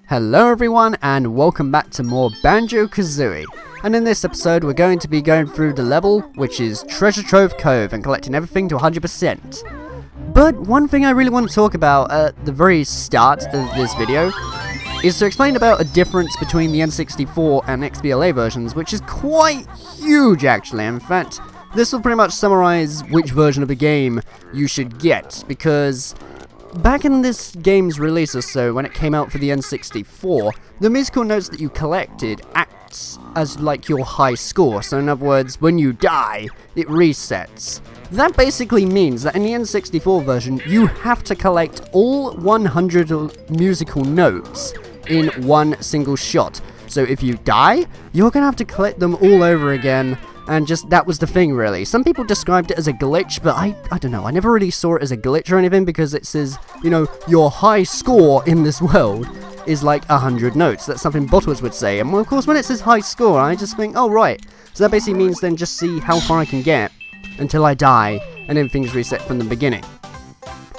Hello everyone and welcome back to more Banjo-Kazooie. And in this episode we're going to be going through the level, which is Treasure Trove Cove, and collecting everything to 100%. But one thing I really want to talk about at the very start of this video is to explain about a difference between the N64 and XBLA versions, which is quite huge actually. In fact, this will pretty much summarize which version of the game you should get, because back in this game's release or so, when it came out for the N64, the musical notes that you collected acts as like your high score. So in other words, when you die, it resets. That basically means that in the N64 version, you have to collect all 100 musical notes in one single shot. So if you die, you're gonna have to collect them all over again. And just, that was the thing really. Some people described it as a glitch, but I don't know, I never really saw it as a glitch or anything, because it says, you know, your high score in this world is like 100 notes. That's something Bottles would say. And well, of course, when it says high score, I just think, oh right. So that basically means then just see how far I can get until I die, and then things reset from the beginning.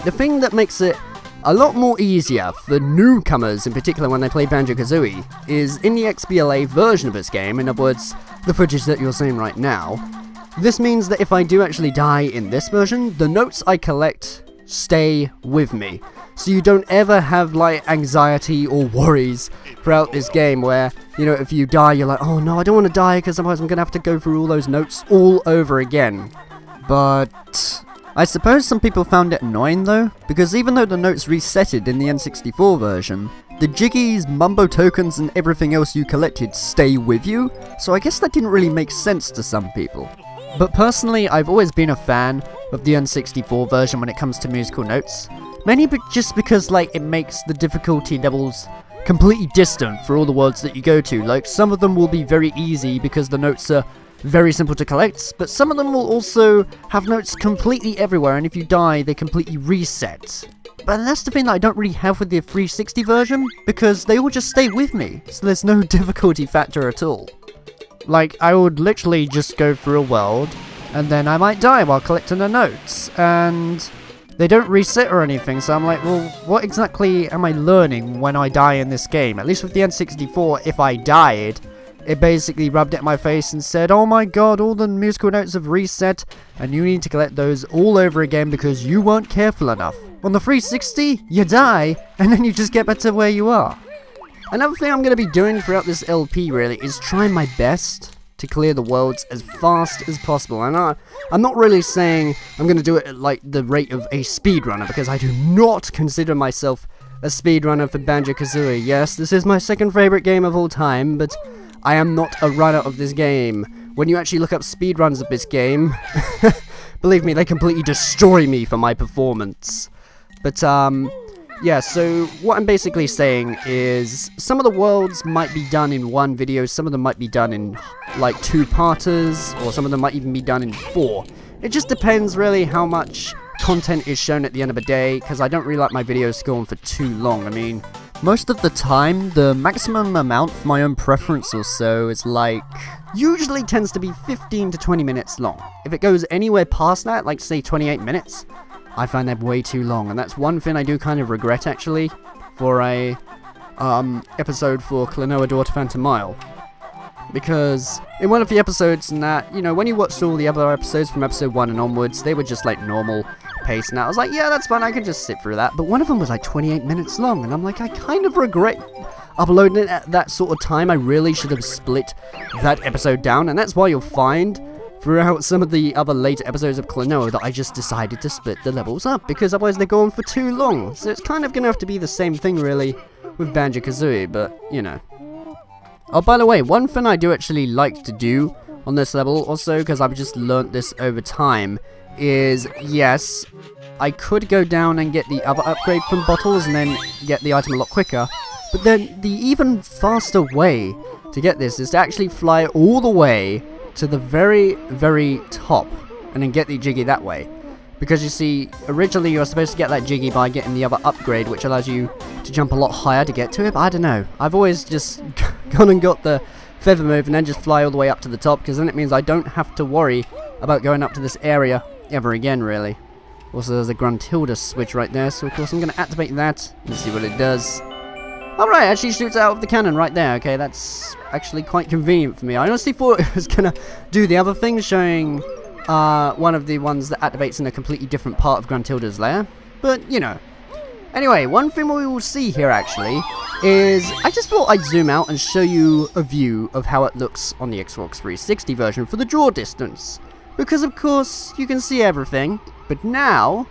The thing that makes it a lot more easier for newcomers, in particular when they play Banjo-Kazooie, is in the XBLA version of this game, in other words, the footage that you're seeing right now. This means that if I do actually die in this version, the notes I collect stay with me. So you don't ever have like anxiety or worries throughout this game where, you know, if you die you're like, oh no, I don't want to die because otherwise I'm going to have to go through all those notes all over again. But I suppose some people found it annoying though, because even though the notes resetted in the N64 version, the Jiggies, Mumbo tokens and everything else you collected stay with you, so I guess that didn't really make sense to some people. But personally, I've always been a fan of the N64 version when it comes to musical notes, mainly just because like it makes the difficulty levels completely distant for all the worlds that you go to. Like some of them will be very easy because the notes are very simple to collect, but some of them will also have notes completely everywhere, and if you die they completely reset. But that's the thing that I don't really have with the 360 version, because they all just stay with me, so there's no difficulty factor at all. Like, I would literally just go through a world, and then I might die while collecting the notes, and they don't reset or anything, so I'm like, well, what exactly am I learning when I die in this game? At least with the N64, if I died, it basically rubbed it in my face and said, oh my god, all the musical notes have reset, and you need to collect those all over again because you weren't careful enough. On the 360, you die, and then you just get back to where you are. Another thing I'm going to be doing throughout this LP really is trying my best to clear the worlds as fast as possible. And I'm not really saying I'm going to do it at like the rate of a speedrunner, because I do not consider myself a speedrunner for Banjo-Kazooie. Yes, this is my second favorite game of all time, but I am not a runner of this game. When you actually look up speedruns of this game, believe me, they completely destroy me for my performance. But, yeah, so what I'm basically saying is some of the worlds might be done in one video, some of them might be done in, like, 2-parters, or some of them might even be done in 4. It just depends, really, how much content is shown at the end of the day, because I don't really like my videos going for too long. I mean, most of the time, the maximum amount for my own preference or so is, like, usually tends to be 15 to 20 minutes long. If it goes anywhere past that, like, say, 28 minutes... I find that way too long, and that's one thing I do kind of regret actually for a episode for Klonoa Daughter Phantom Mile. Because in one of the episodes and that, you know, when you watched all the other episodes from episode 1 and onwards, they were just like normal pace, and I was like, yeah, that's fine, I can just sit through that. But one of them was like 28 minutes long, and I'm like, I kind of regret uploading it at that sort of time. I really should have split that episode down, and that's why you'll find throughout some of the other later episodes of Klonoa that I just decided to split the levels up, because otherwise they're going for too long. So it's kind of going to have to be the same thing really with Banjo-Kazooie, but, you know. Oh, by the way, one thing I do actually like to do on this level also, because I've just learnt this over time, is, yes, I could go down and get the other upgrade from Bottles and then get the item a lot quicker, but then the even faster way to get this is to actually fly all the way to the very, very top and then get the Jiggy that way. Because you see, originally you were supposed to get that Jiggy by getting the other upgrade, which allows you to jump a lot higher to get to it, but I don't know. I've always just gone and got the feather move and then just fly all the way up to the top, because then it means I don't have to worry about going up to this area ever again, really. Also, there's a Gruntilda switch right there, so of course I'm going to activate that and see what it does. Alright, actually shoots out of the cannon right there. Okay, that's actually quite convenient for me. I honestly thought it was gonna do the other thing, showing one of the ones that activates in a completely different part of Gruntilda's lair. But, you know. Anyway, one thing we will see here actually is, I just thought I'd zoom out and show you a view of how it looks on the Xbox 360 version for the draw distance. Because of course, you can see everything, but now,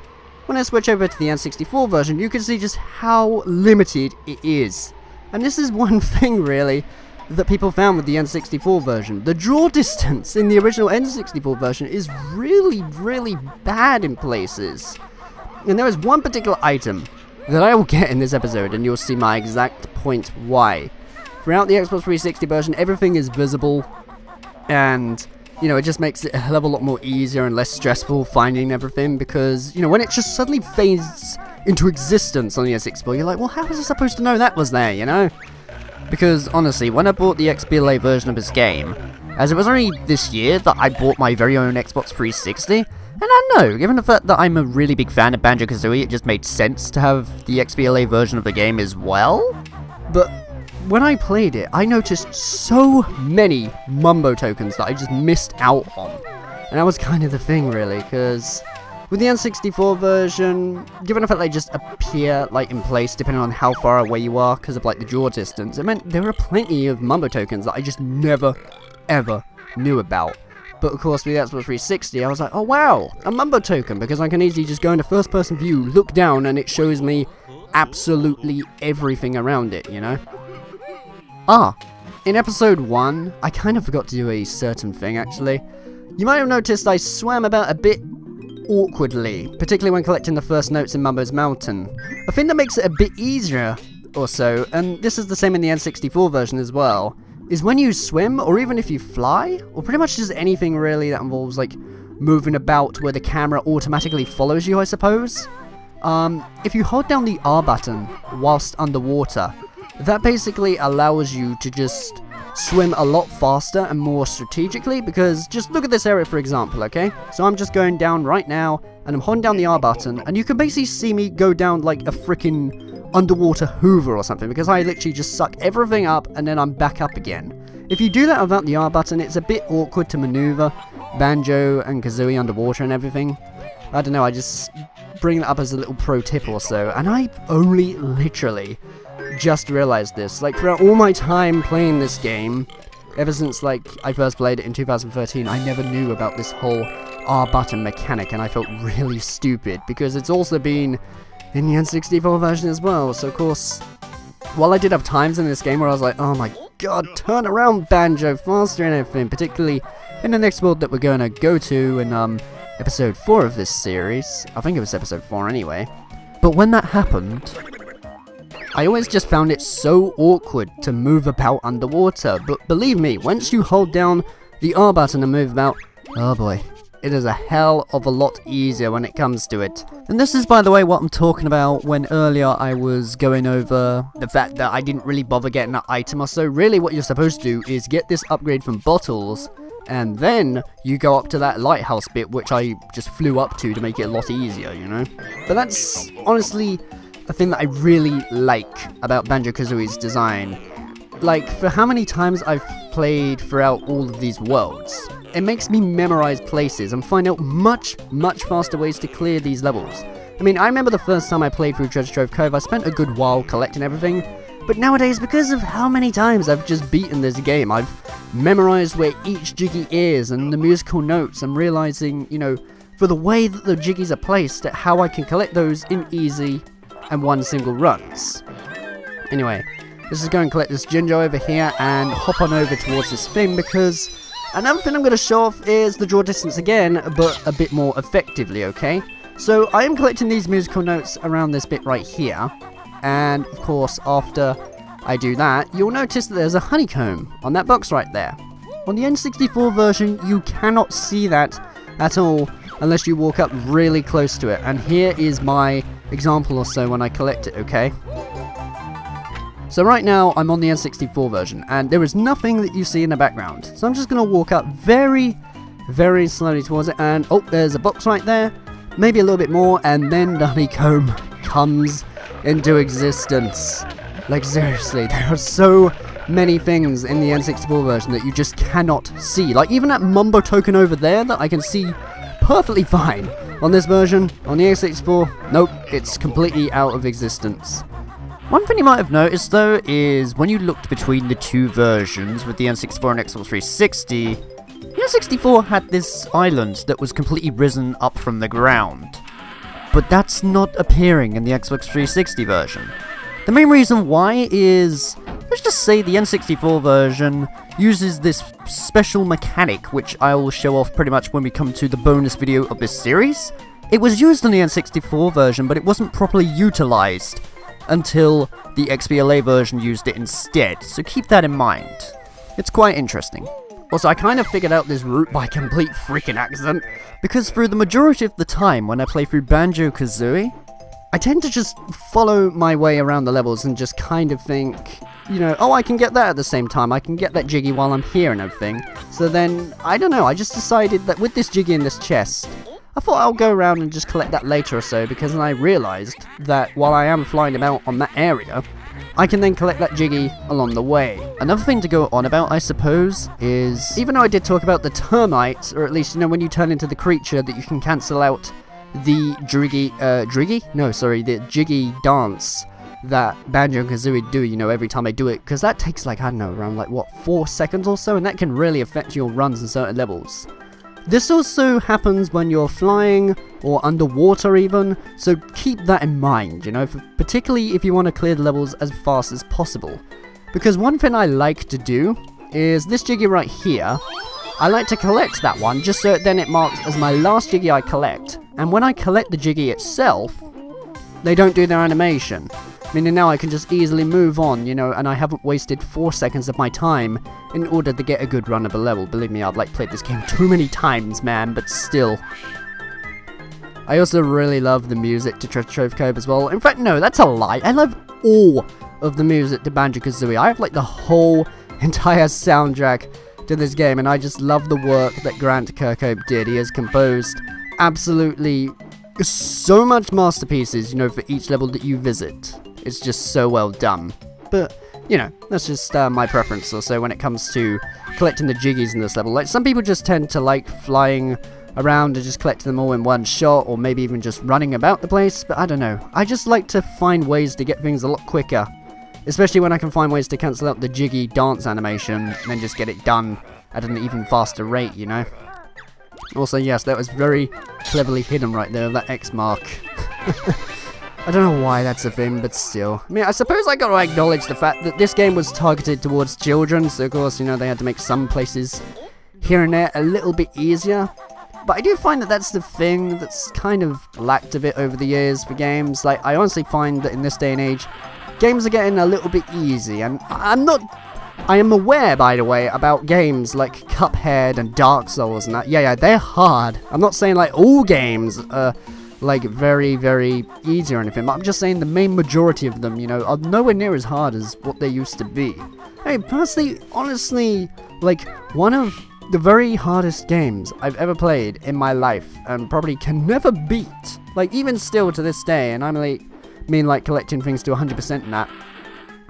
when I switch over to the N64 version, you can see just how limited it is. And this is one thing really that people found with the N64 version. The draw distance in the original N64 version is really, really bad in places. And there is one particular item that I will get in this episode, and you'll see my exact point why. Throughout the Xbox 360 version, everything is visible, and, you know, it just makes it a hell of a lot more easier and less stressful finding everything, because, you know, when it just suddenly fades into existence on the N64, you're like, well, how was I supposed to know that was there, you know? Because, honestly, when I bought the XBLA version of this game, as it was only this year that I bought my very own Xbox 360, and I know, given the fact that I'm a really big fan of Banjo-Kazooie, it just made sense to have the XBLA version of the game as well. But when I played it, I noticed so many Mumbo tokens that I just missed out on. And that was kind of the thing, really, because with the N64 version, given the fact they just appear like in place depending on how far away you are because of like the draw distance, it meant there were plenty of Mumbo tokens that I just never, ever knew about. But of course with the Xbox 360, I was like, oh wow, a Mumbo token, because I can easily just go into first person view, look down, and it shows me absolutely everything around it, you know? In episode 1, I kind of forgot to do a certain thing actually. You might have noticed I swam about a bit awkwardly, particularly when collecting the first notes in Mumbo's Mountain. A thing that makes it a bit easier or so, and this is the same in the N64 version as well, is when you swim, or even if you fly, or pretty much just anything really that involves like moving about where the camera automatically follows you, I suppose. If you hold down the R button whilst underwater, that basically allows you to just swim a lot faster and more strategically, because just look at this area for example, okay? So I'm just going down right now, and I'm holding down the R button, and you can basically see me go down like a freaking underwater Hoover or something, because I literally just suck everything up and then I'm back up again. If you do that without the R button, it's a bit awkward to maneuver Banjo and Kazooie underwater and everything. I don't know, I just bring that up as a little pro tip or so, and I only literally just realized this. Like, throughout all my time playing this game, ever since like I first played it in 2013, I never knew about this whole R button mechanic, and I felt really stupid because it's also been in the N64 version as well. So of course, while I did have times in this game where I was like, oh my god, turn around Banjo faster and everything, particularly in the next world that we're going to go to in episode 4 of this series. I think it was episode 4 anyway. But when that happened, I always just found it so awkward to move about underwater. But believe me, once you hold down the R button and move about, oh boy, it is a hell of a lot easier when it comes to it. And this is, by the way, what I'm talking about when earlier I was going over the fact that I didn't really bother getting that item or so. Really what you're supposed to do is get this upgrade from Bottles, and then you go up to that lighthouse bit, which I just flew up to make it a lot easier, you know? But that's honestly a thing that I really like about Banjo-Kazooie's design. Like, for how many times I've played throughout all of these worlds, it makes me memorize places and find out much faster ways to clear these levels. I mean, I remember the first time I played through Trove Cove, I spent a good while collecting everything, but nowadays, because of how many times I've just beaten this game, I've memorized where each Jiggy is and the musical notes, and realizing, you know, for the way that the Jiggies are placed, how I can collect those in easy and one single runs. Anyway, let's just go and collect this Ginger over here and hop on over towards this thing, because another thing I'm going to show off is the draw distance again, but a bit more effectively, okay? So I am collecting these musical notes around this bit right here, and of course after I do that, you'll notice that there's a honeycomb on that box right there. On the N64 version, you cannot see that at all unless you walk up really close to it, and here is my example or so when I collect it, okay? So right now I'm on the N64 version, and there is nothing that you see in the background. So I'm just going to walk up very slowly towards it, and oh, there's a box right there, maybe a little bit more, and then the honeycomb comes into existence. Like, seriously, there are so many things in the N64 version that you just cannot see. Like, even that Mumbo token over there that I can see perfectly fine. On this version, on the N64, nope, it's completely out of existence. One thing you might have noticed, though, is when you looked between the two versions with the N64 and Xbox 360, the N64 had this island that was completely risen up from the ground. But that's not appearing in the Xbox 360 version. The main reason why is, let's just say the N64 version uses this special mechanic, which I will show off pretty much when we come to the bonus video of this series. It was used in the N64 version, but it wasn't properly utilized until the XBLA version used it instead, so keep that in mind. It's quite interesting. Also, I kind of figured out this route by complete freaking accident, because through the majority of the time when I play through Banjo-Kazooie, I tend to just follow my way around the levels and just kind of think, you know, oh, I can get that at the same time, I can get that Jiggy while I'm here and everything. So then, I don't know, I just decided that with this Jiggy in this chest, I thought I'll go around and just collect that later or so, because then I realized that while I am flying about on that area, I can then collect that Jiggy along the way. Another thing to go on about, I suppose, is even though I did talk about the termites, or at least, you know, when you turn into the creature that you can cancel out the the Jiggy dance that Banjo-Kazooie do, you know, every time I do it, because that takes like, I don't know, around like, what, 4 seconds or so, and that can really affect your runs in certain levels. This also happens when you're flying or underwater even, so keep that in mind, you know, particularly if you want to clear the levels as fast as possible. Because one thing I like to do is this Jiggy right here. I like to collect that one just so then it marks as my last Jiggy I collect. And when I collect the Jiggy itself, they don't do their animation. Meaning now I can just easily move on, you know, and I haven't wasted 4 seconds of my time in order to get a good run of a level. Believe me, I've like played this game too many times, man, but still. I also really love the music to Treasure Trove Cove as well. In fact, no, that's a lie. I love all of the music to Banjo-Kazooie. I have like the whole entire soundtrack to this game, and I just love the work that Grant Kirkhope did. He has composed absolutely so much masterpieces, you know, for each level that you visit. It's just so well done. But, you know, that's just my preference also when it comes to collecting the Jiggies in this level. Like, some people just tend to like flying around and just collecting them all in one shot, or maybe even just running about the place, but I don't know. I just like to find ways to get things a lot quicker. Especially when I can find ways to cancel out the Jiggy dance animation and then just get it done at an even faster rate, you know? Also, yes, that was very cleverly hidden right there, that X mark. I don't know why that's a thing, but still. I mean, I suppose I gotta acknowledge the fact that this game was targeted towards children, so of course, you know, they had to make some places here and there a little bit easier. But I do find that that's the thing that's kind of lacked a bit over the years for games. Like, I honestly find that in this day and age, games are getting a little bit easy, and I am aware, by the way, about games like Cuphead and Dark Souls and that. Yeah, they're hard. I'm not saying like all games are like very, very easy or anything, but I'm just saying the main majority of them, you know, are nowhere near as hard as what they used to be. Hey, personally, honestly, like, one of the very hardest games I've ever played in my life, and probably can never beat, like, even still to this day, and I'm like, like collecting things to 100% and that,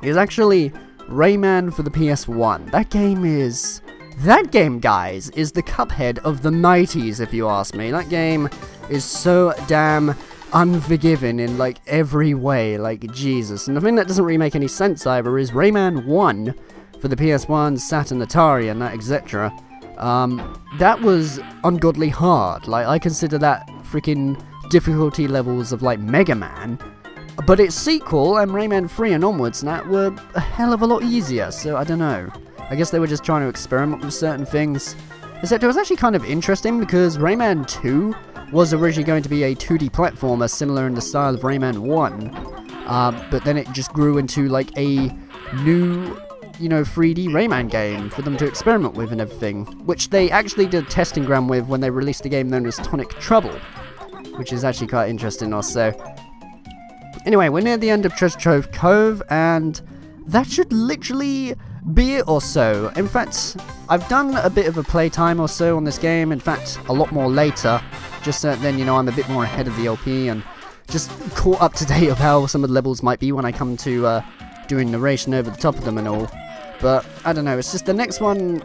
is actually Rayman for the PS1. That game, guys, is the Cuphead of the 90s, if you ask me. That game is so damn unforgiving in, like, every way, like, Jesus. And the thing that doesn't really make any sense, either, is Rayman 1 for the PS1, Saturn, Atari, and that, etc. That was ungodly hard. Like, I consider that freaking difficulty levels of, like, Mega Man. But its sequel, and Rayman 3 and onwards, and that were a hell of a lot easier, so I don't know. I guess they were just trying to experiment with certain things. Except it was actually kind of interesting, because Rayman 2 was originally going to be a 2D platformer similar in the style of Rayman 1, but then it just grew into like a new, you know, 3D Rayman game for them to experiment with and everything, which they actually did a testing ground with when they released a game known as Tonic Trouble, which is actually quite interesting also. Anyway, we're near the end of Treasure Trove Cove, and that should literally be it or so. In fact, I've done a bit of a playtime or so on this game, in fact, a lot more later, just so then, you know, I'm a bit more ahead of the LP, and just caught up to date of how some of the levels might be when I come to doing narration over the top of them and all. But, I don't know, it's just the next one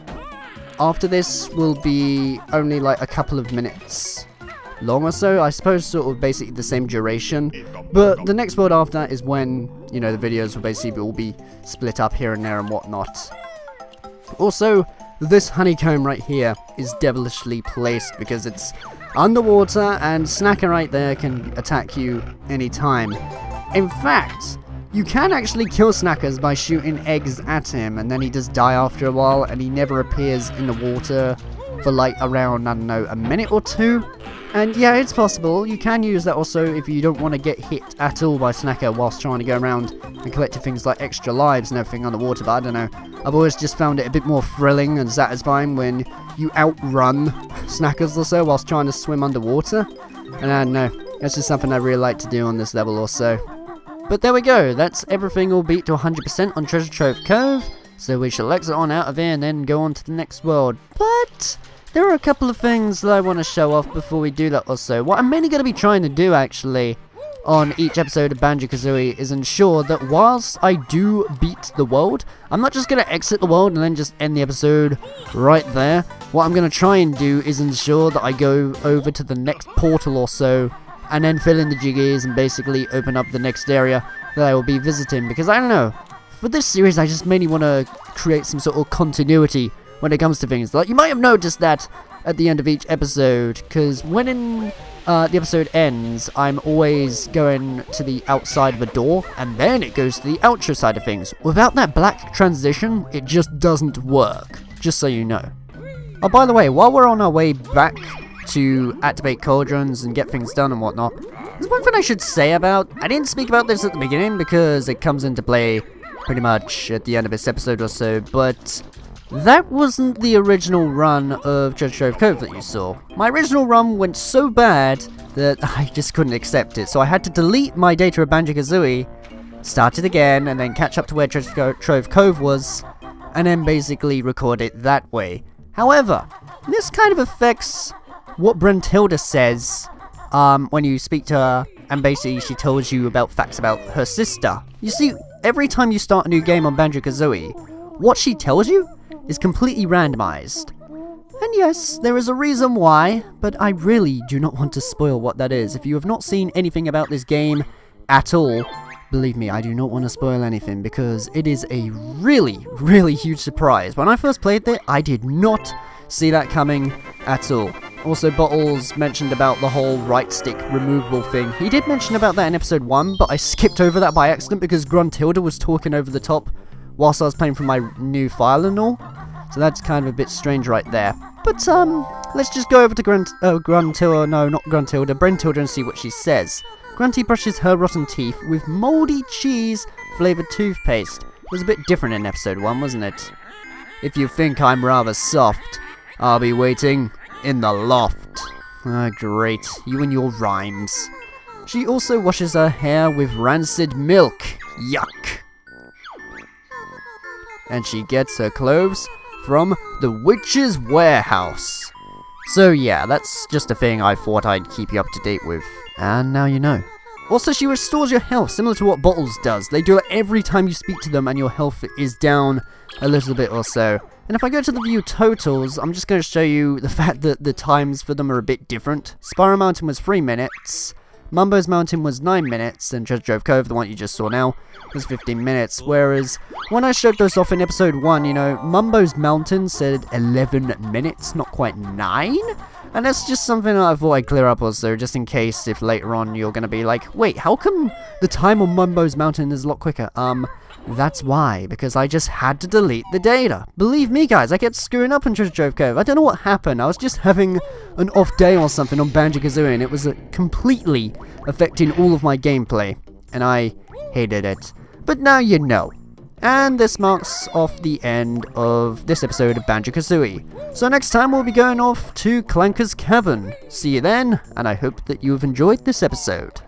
after this will be only like a couple of minutes long or so. I suppose sort of basically the same duration. But the next world after that is when, you know, the videos will basically all be split up here and there and whatnot. Also, this honeycomb right here is devilishly placed because it's underwater and Snacker right there can attack you anytime. In fact, you can actually kill Snackers by shooting eggs at him, and then he does die after a while and he never appears in the water for like around, I don't know, a minute or two. And yeah, it's possible. You can use that also if you don't want to get hit at all by Snacker whilst trying to go around and collecting things like extra lives and everything underwater, but I don't know. I've always just found it a bit more thrilling and satisfying when you outrun Snackers or so whilst trying to swim underwater. And I don't know, that's just something I really like to do on this level or so. But there we go, that's everything all beat to 100% on Treasure Trove Cove. So we shall exit on out of here and then go on to the next world. But there are a couple of things that I want to show off before we do that also. What I'm mainly going to be trying to do actually on each episode of Banjo-Kazooie is ensure that whilst I do beat the world, I'm not just going to exit the world and then just end the episode right there. What I'm going to try and do is ensure that I go over to the next portal or so and then fill in the jiggies and basically open up the next area that I will be visiting. Because I don't know, for this series I just mainly want to create some sort of continuity when it comes to things. Like, you might have noticed that at the end of each episode, because when the episode ends, I'm always going to the outside of a door, and then it goes to the outro side of things. Without that black transition, it just doesn't work, just so you know. Oh, by the way, while we're on our way back to activate cauldrons and get things done and whatnot, there's one thing I should say about. I didn't speak about this at the beginning because it comes into play pretty much at the end of this episode or so, but that wasn't the original run of Treasure Trove Cove that you saw. My original run went so bad that I just couldn't accept it, so I had to delete my data of Banjo-Kazooie, start it again, and then catch up to where Treasure Trove Cove was, and then basically record it that way. However, this kind of affects what Brentilda says when you speak to her, and basically she tells you about facts about her sister. You see, every time you start a new game on Banjo-Kazooie, what she tells you is completely randomized. And yes, there is a reason why, but I really do not want to spoil what that is. If you have not seen anything about this game at all, believe me, I do not want to spoil anything because it is a really, really huge surprise. When I first played it, I did not see that coming at all. Also, Bottles mentioned about the whole right stick removable thing. He did mention about that in episode 1, but I skipped over that by accident because Gruntilda was talking over the top whilst I was playing from my new file and all. So that's kind of a bit strange right there. But, let's just go over to Gruntilda, no, not Gruntilda, Brentilda and see what she says. Grunty brushes her rotten teeth with mouldy cheese-flavoured toothpaste. It was a bit different in episode 1, wasn't it? If you think I'm rather soft, I'll be waiting in the loft. Ah, great. You and your rhymes. She also washes her hair with rancid milk. Yuck. And she gets her clothes from the witch's warehouse. So yeah, that's just a thing I thought I'd keep you up to date with. And now you know. Also, she restores your health, similar to what Bottles does. They do it every time you speak to them and your health is down a little bit or so. And if I go to the view totals, I'm just going to show you the fact that the times for them are a bit different. Spiral Mountain was 3 minutes, Mumbo's Mountain was 9 minutes, and Treasure Trove Cove, the one you just saw now, was 15 minutes. Whereas, when I showed those off in episode 1, you know, Mumbo's Mountain said 11 minutes, not quite 9? And that's just something that I thought I'd clear up also, just in case if later on you're going to be like, wait, how come the time on Mumbo's Mountain is a lot quicker? That's why, because I just had to delete the data. Believe me guys, I kept screwing up in Treasure Trove Cove. I don't know what happened. I was just having an off day or something on Banjo-Kazooie and it was completely affecting all of my gameplay. And I hated it. But now you know. And this marks off the end of this episode of Banjo-Kazooie. So next time we'll be going off to Clanker's Cavern. See you then, and I hope that you have enjoyed this episode.